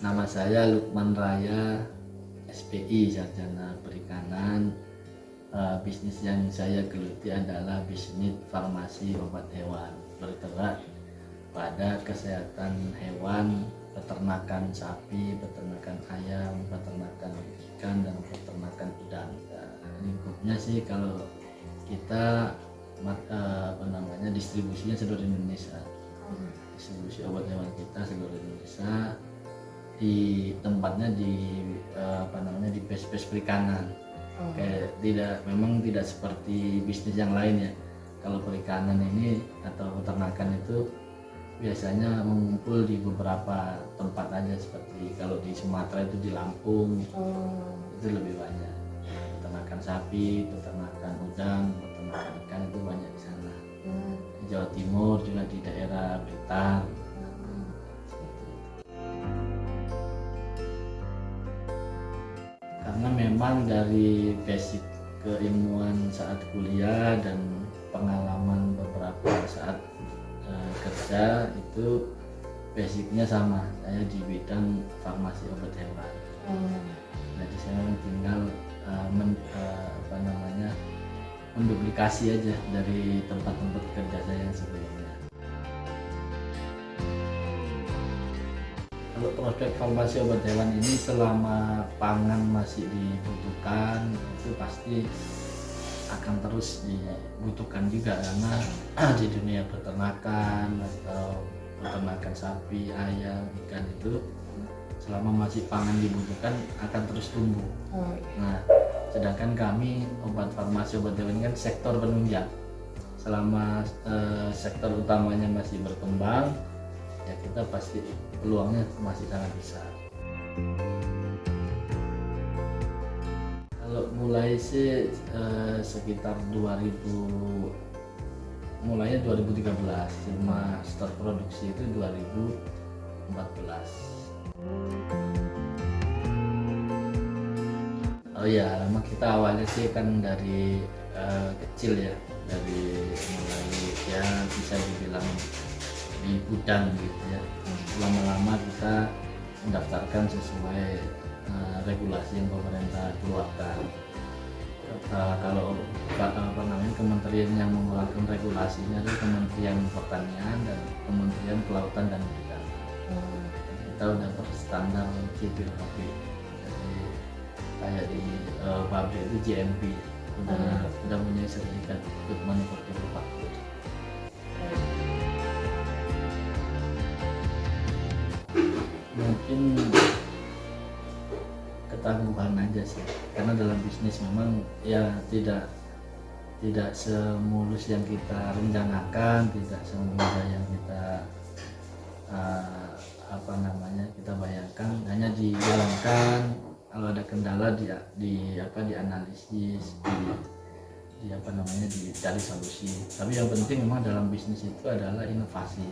Nama saya Lukman Raya, SPI, Sarjana Perikanan. Bisnis yang saya geluti adalah bisnis farmasi obat hewan, bergerak pada kesehatan hewan, peternakan sapi, peternakan ayam, peternakan ikan, dan peternakan udang. Lingkupnya sih kalau kita distribusinya seluruh Indonesia. Distribusi obat hewan kita seluruh Indonesia, di tempatnya di base perikanan. Kayak tidak seperti bisnis yang lain ya. Kalau perikanan ini atau peternakan itu biasanya mengumpul di beberapa tempat aja, seperti kalau di Sumatera itu di Lampung. Itu lebih banyak peternakan sapi, peternakan udang, peternakan ikan, itu banyak di sana. Di Jawa Timur juga di daerah Blitar. Karena memang dari basic keilmuan saat kuliah dan pengalaman beberapa saat kerja itu basicnya sama, saya di bidang farmasi obat hewan. Jadi saya tinggal menduplikasi aja dari tempat-tempat kerja saya yang sebelumnya. Kalau prospek farmasi obat hewan ini selama pangan masih dibutuhkan, itu pasti akan terus dibutuhkan juga, karena di dunia peternakan atau peternakan sapi, ayam, ikan itu selama masih pangan dibutuhkan akan terus tumbuh. Nah, sedangkan kami obat farmasi obat hewan kan sektor penunjang. Selama sektor utamanya masih berkembang, ya kita pasti peluangnya masih sangat besar. Kalau mulai sih sekitar mulainya 2013, cuma start produksi itu 2014. Oh ya, lama kita awalnya sih kan dari kecil ya, dari mulai ya bisa dibilang di gudang gitu ya. Lama-lama kita mendaftarkan sesuai regulasi yang pemerintah keluarkan. Kalau kementerian yang mengeluarkan regulasinya adalah Kementerian Pertanian dan Kementerian Kelautan dan Perikanan. Kita udah berstandar GPOP, jadi kayak di pabrik itu GMP, udah punya sertifikat Good Manufacturing Practice. Mungkin ketangguhan aja sih, karena dalam bisnis memang ya tidak semulus yang kita rencanakan, tidak semudah yang kita kita bayangkan. Hanya dijalankan, kalau ada kendala dianalisis, dicari solusi. Tapi yang penting memang dalam bisnis itu adalah inovasi.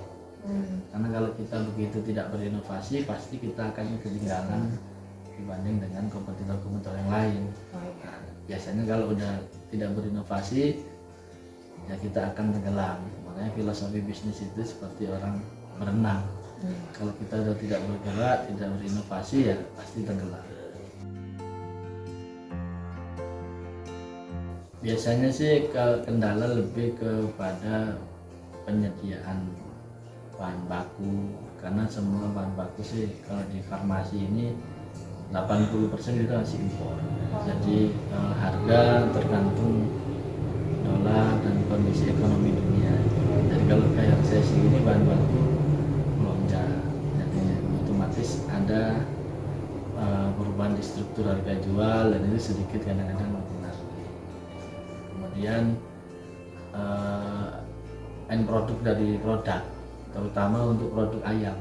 Karena kalau kita begitu tidak berinovasi, pasti kita akan ketinggalan dibanding dengan kompetitor yang lain. Nah, biasanya kalau udah tidak berinovasi, ya kita akan tenggelam. Makanya filosofi bisnis itu seperti orang berenang. Kalau kita udah tidak bergerak, tidak berinovasi, ya pasti tenggelam. Biasanya sih kendala lebih kepada penyediaan bahan baku, karena semua bahan baku sih kalau di farmasi ini 80% kita masih impor. Jadi harga tergantung dolar dan kondisi ekonomi dunia. Jadi kalau kayak resesi ini bahan baku melonjak, jadi otomatis ada perubahan di struktur harga jual, dan itu sedikit kadang-kadang mempengaruhi. Kemudian end produk dari produk, terutama untuk produk ayam.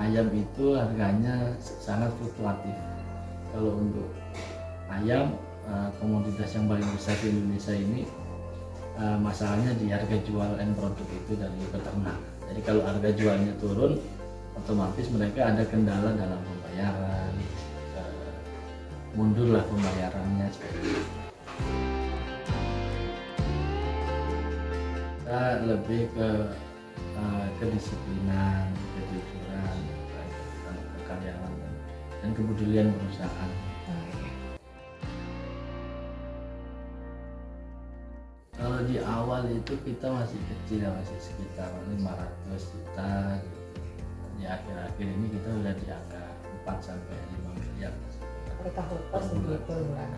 Ayam itu harganya sangat fluktuatif. Kalau untuk ayam, komoditas yang paling besar di Indonesia ini, masalahnya di harga jual end produk itu dari peternak. Jadi kalau harga jualnya turun, otomatis mereka ada kendala dalam pembayaran, mundurlah pembayarannya seperti itu. Kita lebih ke kedisiplinan, kejujuran, karyawan dan kepedulian perusahaan. Kalau di awal itu kita masih kecil ya, masih sekitar 500 juta gitu. Di akhir-akhir ini kita udah di angka 4 sampai 5 miliar per tahun. Oh segitu ya.